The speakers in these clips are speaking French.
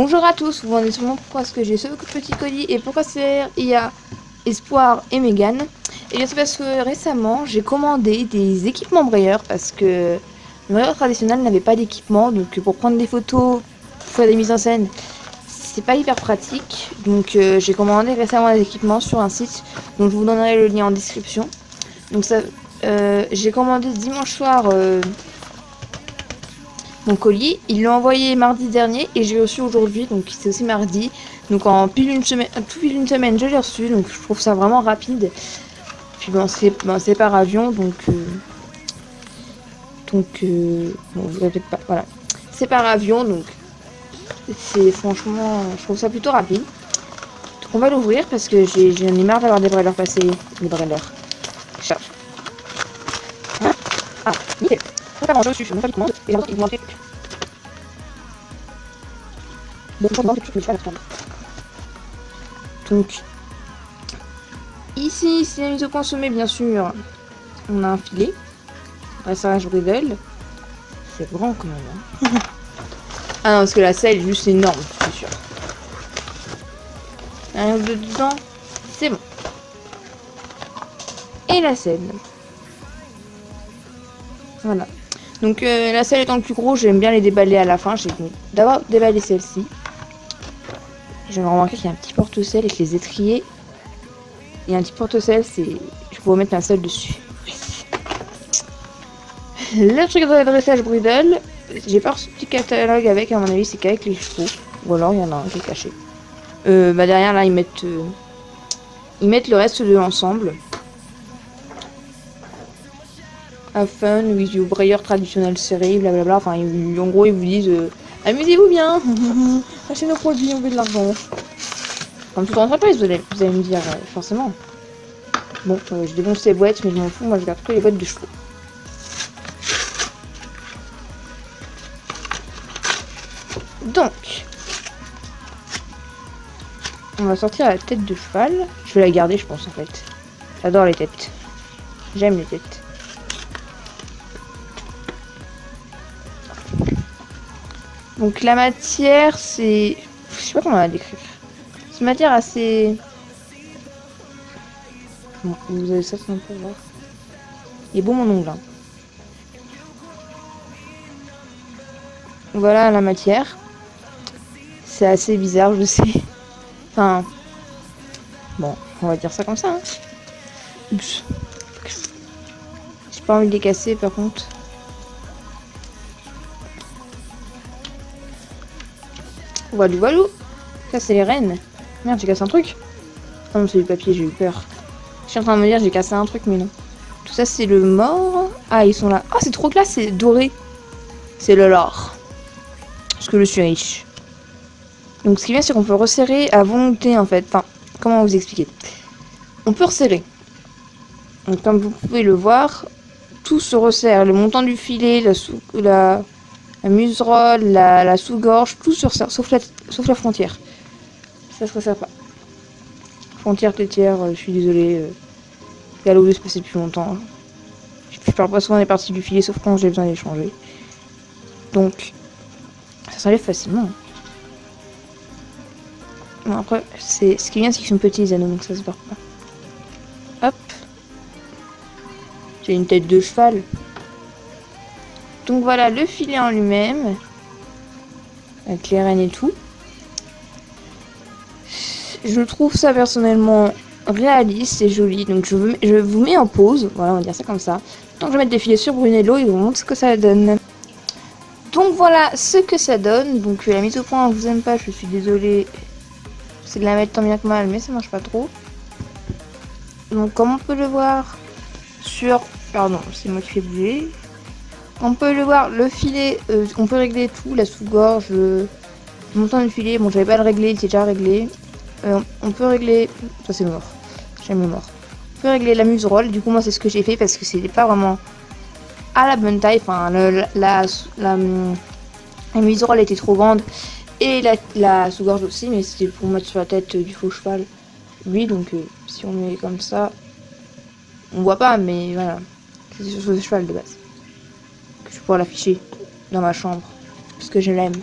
Bonjour à tous, vous vous demandez sûrement pourquoi est-ce que j'ai ce petit colis et pourquoi il y a Espoir et Megan. Et bien c'est parce que récemment j'ai commandé des équipements Brailleur parce que le Brailleur traditionnel n'avait pas d'équipement, donc pour prendre des photos, pour faire des mises en scène, c'est pas hyper pratique. Donc j'ai commandé récemment des équipements sur un site, donc je vous donnerai le lien en description. Donc ça, j'ai commandé dimanche soir mon colis, ils l'ont envoyé mardi dernier et j'ai reçu aujourd'hui, donc c'est aussi mardi. Donc en tout pile une semaine, je l'ai reçu, donc je trouve ça vraiment rapide. Puis bon, c'est par avion, donc bon, vous répétez pas, voilà. C'est par avion, donc c'est franchement, je trouve ça plutôt rapide. Donc on va l'ouvrir parce que j'en ai marre d'avoir des brailleurs passés, des brailleurs. Charge. Ah, nickel. Je suis mon commande et ils vont donc ici c'est la mise au point sommet, bien sûr. On a un filet, dressage bridle, c'est grand quand même, hein. Ah non, parce que la selle est juste énorme, c'est sûr. Rien dedans, c'est bon. Et la selle, voilà. Donc la selle étant le plus gros, j'aime bien les déballer à la fin. J'ai d'abord déballé celle-ci. J'ai remarqué qu'il y a un petit porte-selle avec les étriers. Il y a un petit porte-selle, je pourrais mettre ma selle dessus. Le truc de dressage bridle, j'ai pas reçu petit catalogue avec, à mon avis c'est qu'avec les chevaux. Ou alors il y en a un qui est caché. Derrière là ils mettent le reste de l'ensemble. Have fun with your brailleur traditionnel serré, blablabla. Enfin, en gros, ils vous disent amusez-vous bien, achetez nos produits, on veut de l'argent. Comme toute entreprise, vous allez me dire, forcément. Bon, je défonce les boîtes, mais je m'en fous, moi je garde que les boîtes de chevaux. Donc, on va sortir la tête de cheval. Je vais la garder, je pense, en fait. J'adore les têtes. J'aime les têtes. Donc la matière, c'est... Je sais pas comment la décrire. C'est une matière assez... Bon, vous avez ça, c'est un peu voir. Il est beau mon ongle. Hein. Voilà la matière. C'est assez bizarre, je sais. Enfin... Bon, on va dire ça comme ça. Hein. Oups. J'ai pas envie de les casser par contre. Voilà. Ça c'est les rênes. Merde, j'ai cassé un truc. Oh non, c'est du papier, j'ai eu peur. Je suis en train de me dire j'ai cassé un truc, mais non. Tout ça c'est le mort. Ah, ils sont là. Oh, c'est trop classe, c'est doré. C'est le lore. Parce que je suis riche. Donc ce qui vient, c'est qu'on peut resserrer à volonté en fait. Enfin, comment vous expliquer? On peut resserrer. Donc comme vous pouvez le voir, tout se resserre. Le montant du filet, la muserolle, la sous-gorge, tout se resserre, sauf la frontière. Ça se resserre pas. Frontière tétière, je suis désolée. Galop de se passer depuis longtemps. Je parle pas souvent des parties du filet, sauf quand j'ai besoin d'échanger. Donc, ça s'enlève facilement. Bon, après, ce qui vient, c'est qu'ils sont petits les anneaux, donc ça se barre pas. Hop. J'ai une tête de cheval. Donc voilà le filet en lui-même. Avec les rênes et tout. Je trouve ça personnellement réaliste et joli. Donc je vous mets en pause. Voilà, on va dire ça comme ça. Donc je vais mettre des filets sur Brunello et vous montre ce que ça donne. Donc voilà ce que ça donne. Donc la mise au point, on vous aime pas, je suis désolée. C'est de la mettre tant bien que mal, mais ça marche pas trop. Donc comme on peut le voir sur... Pardon, c'est moi qui fais bouger. On peut le voir, le filet, on peut régler tout, la sous-gorge, le montant du filet. Bon, j'avais pas le réglé, il était déjà réglé. On peut régler... Ça c'est mort. J'aime le mort. On peut régler la muserolle. Du coup, moi, c'est ce que j'ai fait parce que c'était pas vraiment à la bonne taille. Enfin, la muserolle était trop grande. Et la sous-gorge aussi, mais c'était pour mettre sur la tête du faux cheval. Lui, donc si on met comme ça, on voit pas, mais voilà. C'est sur le cheval de base. Que je pourrais l'afficher dans ma chambre. Parce que je l'aime.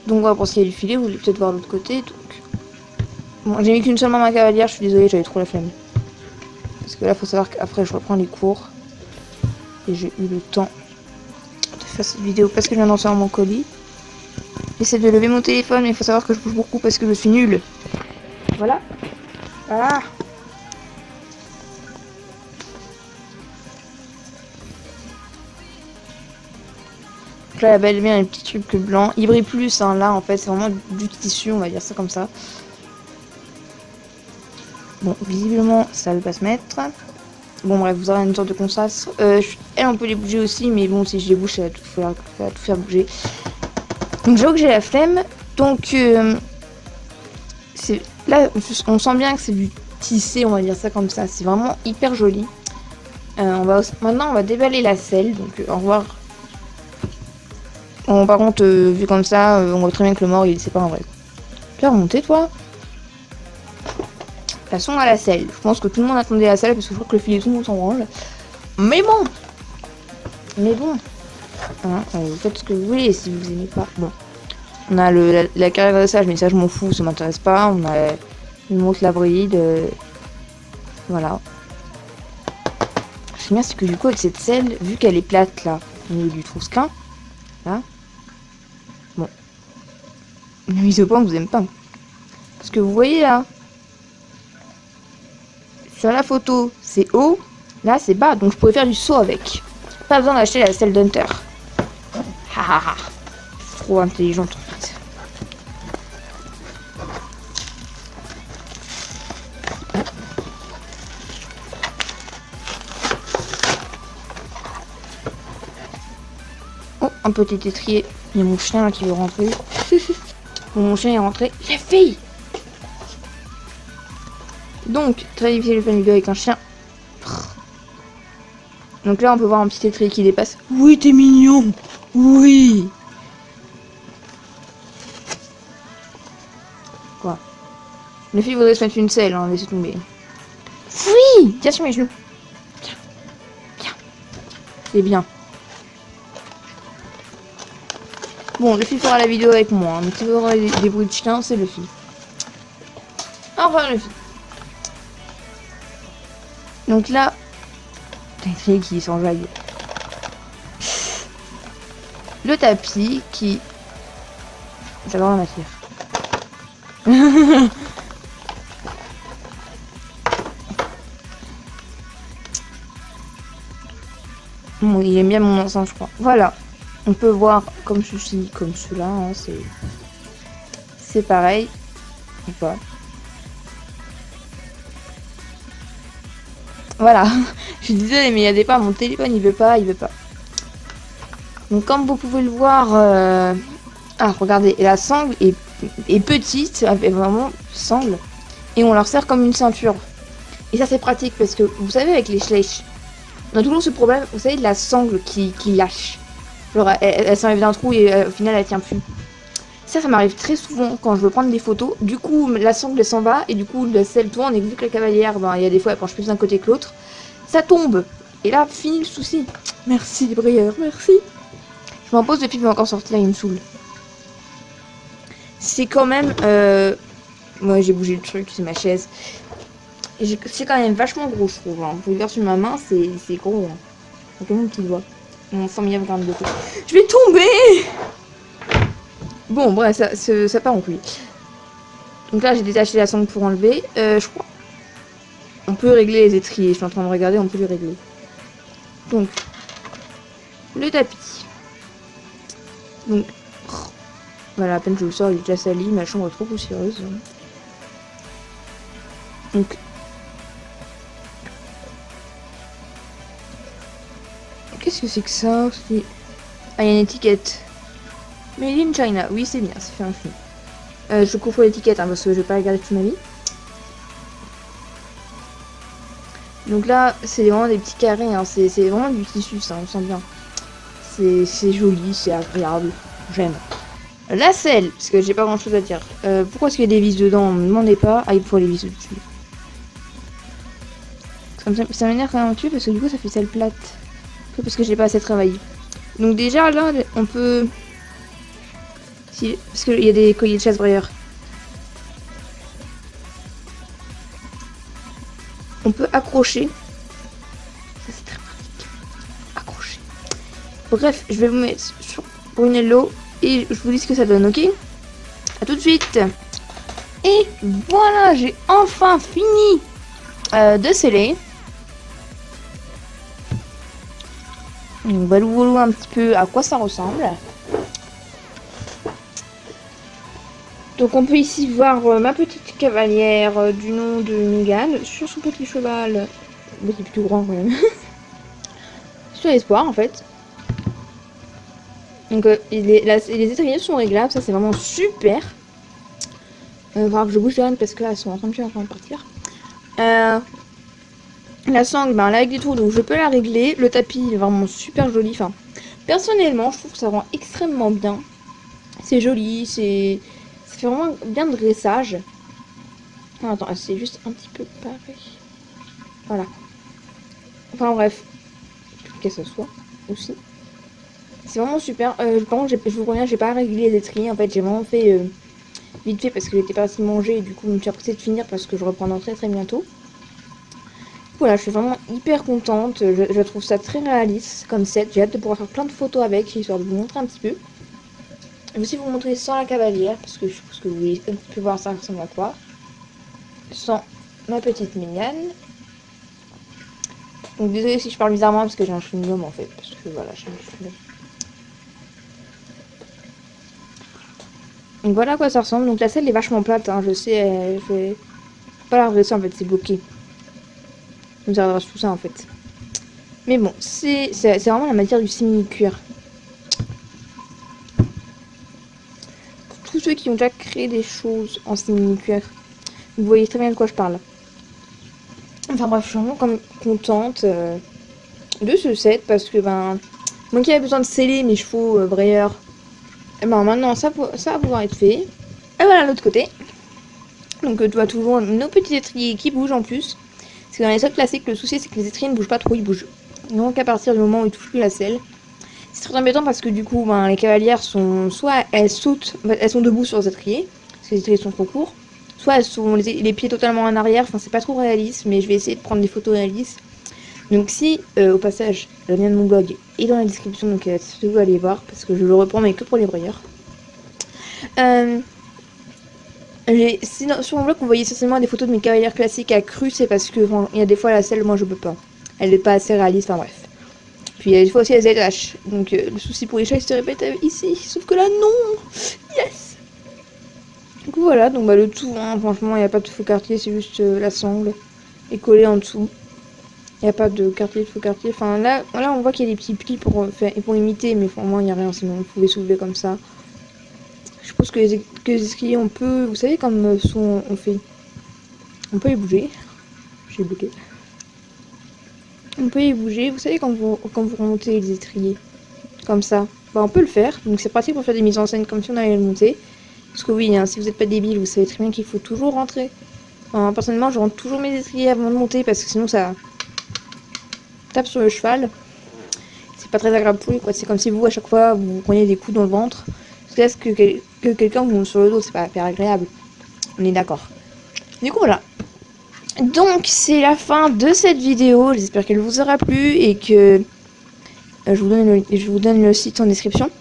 Donc voilà pour ce qui est du filet, vous voulez peut-être voir l'autre côté. Donc... Bon, j'ai mis qu'une seule main ma cavalière, je suis désolée, j'avais trop la flemme. Parce que là, faut savoir qu'après, je reprends les cours. Et j'ai eu le temps de faire cette vidéo parce que je viens d'en recevoir mon colis. J'essaie de lever mon téléphone, mais il faut savoir que je bouge beaucoup parce que je suis nulle. Voilà. Ah. Donc là, la belle bien, un petit truc blanc. Il brille plus, hein, là, en fait, c'est vraiment du tissu, on va dire ça comme ça. Bon, visiblement, ça ne veut pas se mettre. Bon, bref, vous aurez une sorte de contraste. Elle, on peut les bouger aussi, mais bon, si je les bouge, ça va tout faire bouger. Donc, j'avoue que j'ai la flemme. Donc, là, on sent bien que c'est du tissé, on va dire ça comme ça. C'est vraiment hyper joli. Maintenant, on va déballer la selle. Donc, au revoir. Bon, par contre, vu comme ça, on voit très bien que le mort, il sait pas en vrai. Tu vas remonter, toi? Passons à la selle. Je pense que tout le monde attendait la selle parce que je crois que le filet, tout le monde s'en branle. Mais bon. Hein, vous faites ce que vous voulez si vous aimez pas. Bon. On a la carrière d'adressage, mais ça je m'en fous, ça m'intéresse pas. On a une montre la bride. Voilà. Ce qui est bien, c'est que du coup, avec cette selle, vu qu'elle est plate là, au milieu du trousquin, là. Bon. Ne mise au point que vous aimez pas. Parce que vous voyez là. Sur la photo, c'est haut, là c'est bas, donc je pourrais faire du saut avec. Pas besoin d'acheter la selle d'Hunter. Hahaha. Trop intelligente en fait. Oh, un petit étrier. Il y a mon chien là qui veut rentrer. Bon, mon chien est rentré. La fille. Donc, très difficile de faire une vidéo avec un chien. Donc là, on peut voir un petit étrier qui dépasse. Oui, t'es mignon. Oui. Quoi? Les filles voudraient se mettre une selle, hein, laissez tomber. Oui. Tiens sur mes genoux. Viens. Viens. C'est bien. Bon, le fil fera la vidéo avec moi. Hein. Donc si vous aurez des bruits de chien, c'est le fil. Enfin, le fil. Donc là, les filles qui s'enjaillent. Le tapis qui... J'adore la matière. Bon, il aime bien mon ensemble, je crois. Voilà. On peut voir comme ceci, comme cela. Hein, c'est pareil. Ou pas. Voilà. Je suis désolée, mais il y a des pas. Mon téléphone, il veut pas. Donc, comme vous pouvez le voir... Ah, regardez. La sangle est petite. Elle fait vraiment sangle. Et on leur sert comme une ceinture. Et ça, c'est pratique parce que, vous savez, avec les Schleich, on a toujours ce problème, vous savez, de la sangle qui lâche. Genre, elle s'enlève d'un trou et au final, elle tient plus. Ça m'arrive très souvent quand je veux prendre des photos. Du coup, la sangle, elle s'en va et du coup, la selle tourne. Et vu que la cavalière, ben, il y a des fois, elle penche plus d'un côté que l'autre, ça tombe. Et là, fini le souci. Merci, les brières, merci. Je m'en pose, le film va encore sortir, il me saoule. C'est quand même... Moi, j'ai bougé le truc, c'est ma chaise. C'est quand même vachement gros, je trouve. Hein. Vous pouvez voir sur ma main, c'est gros. Hein. C'est comme mon petit doigt. Mon formidable grain de beauté. Je vais tomber! Bon, bref, ça part en couille. Donc là, j'ai détaché la sangle pour enlever. Je crois. On peut régler les étriers. Je suis en train de regarder, on peut les régler. Donc, le tapis. Donc, voilà, à peine je le sors, il est déjà sali. Ma chambre est trop poussiéreuse. Donc, qu'est-ce que c'est que ça? Ah, il y a une étiquette. Made in China. Oui, c'est bien, c'est fait un film. Je couvre l'étiquette hein, parce que je vais pas la garder toute ma vie. Donc là, c'est vraiment des petits carrés. Hein. C'est vraiment du tissu, ça, on sent bien. C'est joli, c'est agréable. J'aime. La selle, parce que j'ai pas grand chose à dire. Pourquoi est-ce qu'il y a des vis dedans? Ne me demandez pas. Ah, il faut les vis dessus. Ça m'énerve quand même un peu parce que du coup, ça fait selle plate. Parce que j'ai pas assez travaillé. Donc déjà là, on peut... stylé. Parce qu'il y a des colliers de chasse brailleur. On peut accrocher. Ça c'est très pratique. Accrocher. Bref, je vais vous mettre sur Brunello et je vous dis ce que ça donne, ok? A tout de suite. Et voilà, j'ai enfin fini de sceller. On va voir un petit peu à quoi ça ressemble. Donc on peut ici voir ma petite cavalière du nom de Megan sur son petit cheval. Mais c'est plutôt grand quand même. Sur l'espoir en fait. Donc les étriers sont réglables, ça c'est vraiment super. Il va falloir que je bouge les rênes parce que là elles sont en train de partir. La sangle, ben, elle a avec des trous donc je peux la régler. Le tapis il est vraiment super joli. Enfin, personnellement je trouve que ça rend extrêmement bien. C'est joli, ça fait vraiment bien de dressage. Ah, attends, c'est juste un petit peu pareil. Voilà. Enfin bref, que ça soit aussi. C'est vraiment super. Par contre, je vous reviens, j'ai pas réglé les étriers. En fait, j'ai vraiment fait vite fait parce que j'étais partie manger et du coup, je me suis pressée de finir parce que je reprends très très bientôt. Voilà, je suis vraiment hyper contente. Je trouve ça très réaliste comme set. J'ai hâte de pouvoir faire plein de photos avec, histoire de vous montrer un petit peu. Je vais aussi vous montrer sans la cavalière parce que je pense que vous voulez un petit peu voir ça ressemble à quoi. Sans ma petite mignonne. Donc désolé si je parle bizarrement parce que j'ai un chewing-gum en fait. Parce que voilà, j'ai un chewing-gum. Donc voilà à quoi ça ressemble. Donc la selle est vachement plate, hein, je sais. Je vais pas la redresser en fait, c'est bloqué. Donc ça redresse tout ça en fait. Mais bon, c'est vraiment la matière du simili-cuir. Pour tous ceux qui ont déjà créé des choses en simili-cuir, vous voyez très bien de quoi je parle. Enfin bref, je suis vraiment comme contente de ce set parce que ben, moi qui avais besoin de sceller mes chevaux brailleurs, et ben maintenant ça va pouvoir être fait. Et voilà l'autre côté. Donc tu vois toujours nos petits étriers qui bougent en plus. Parce que dans les sols classiques, le souci c'est que les étriers ne bougent pas trop, ils bougent. Donc à partir du moment où ils touchent plus la selle. C'est très embêtant parce que du coup ben, les cavalières sont soit elles sautent, elles sont debout sur les étriers, parce que les étriers sont trop courts. Soit elles sont les pieds totalement en arrière, enfin c'est pas trop réaliste, mais je vais essayer de prendre des photos réalistes. Donc si, au passage, le lien de mon blog est dans la description, donc si vous allez voir, parce que je le reprends mais que pour les brailleurs. Sur mon blog vous voyez certainement des photos de mes cavalières classiques à cru, c'est parce que il y a des fois la selle, moi je peux pas. Elle est pas assez réaliste, enfin bref. Puis il y a des fois aussi elles ZH, donc le souci pour les chats il se répète ici, sauf que là non. Yes. Du coup voilà, donc bah, le tout, hein, franchement il n'y a pas de faux quartier, c'est juste la sangle est collée en dessous. Il n'y a pas de quartier, de faux quartier. Enfin là on voit qu'il y a des petits plis pour imiter, mais vraiment il n'y a rien, sinon vous pouvez soulever comme ça. Je pense que les escaliers on peut, vous savez comme on fait, on peut les bouger. J'ai bloqué. On peut les bouger, vous savez quand vous remontez les étriers, comme ça, bah on peut le faire. Donc c'est pratique pour faire des mises en scène comme si on allait le monter. Parce que oui, hein, si vous n'êtes pas débile, vous savez très bien qu'il faut toujours rentrer. Enfin, personnellement, je rentre toujours mes étriers avant de monter parce que sinon ça tape sur le cheval. C'est pas très agréable pour lui, quoi. C'est comme si vous, à chaque fois, vous preniez des coups dans le ventre. Jusqu'à ce que quelqu'un vous monte sur le dos, c'est pas hyper agréable. On est d'accord. Du coup, voilà. Donc, c'est la fin de cette vidéo. J'espère qu'elle vous aura plu et que je vous donne le site en description.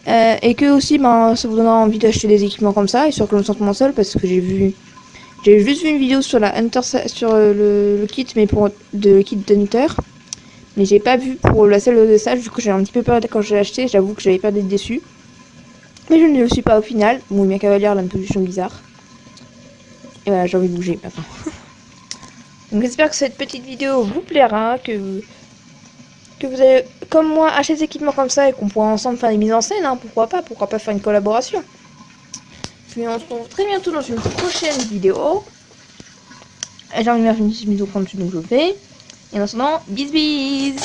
Et que aussi ben, ça vous donnera envie d'acheter des équipements comme ça, et sur que je me sente moins seule parce que j'ai juste vu une vidéo sur la Hunter, sur le kit, mais pour le kit d'Hunter, mais j'ai pas vu pour la selle de dressage. Du coup j'ai un petit peu peur quand je l'ai acheté, j'avoue que j'avais peur d'être déçue, mais je ne le suis pas au final. Bon, ma cavalière elle a une position bizarre et voilà, j'ai envie de bouger maintenant. Donc j'espère que cette petite vidéo vous plaira, que vous allez, comme moi, acheter des équipements comme ça et qu'on pourra ensemble faire des mises en scène, hein, pourquoi pas faire une collaboration. Puis on se retrouve très bientôt dans une prochaine vidéo. J'ai envie de mettre une petite mise au point dessus, donc je le fais. Et en attendant, bis.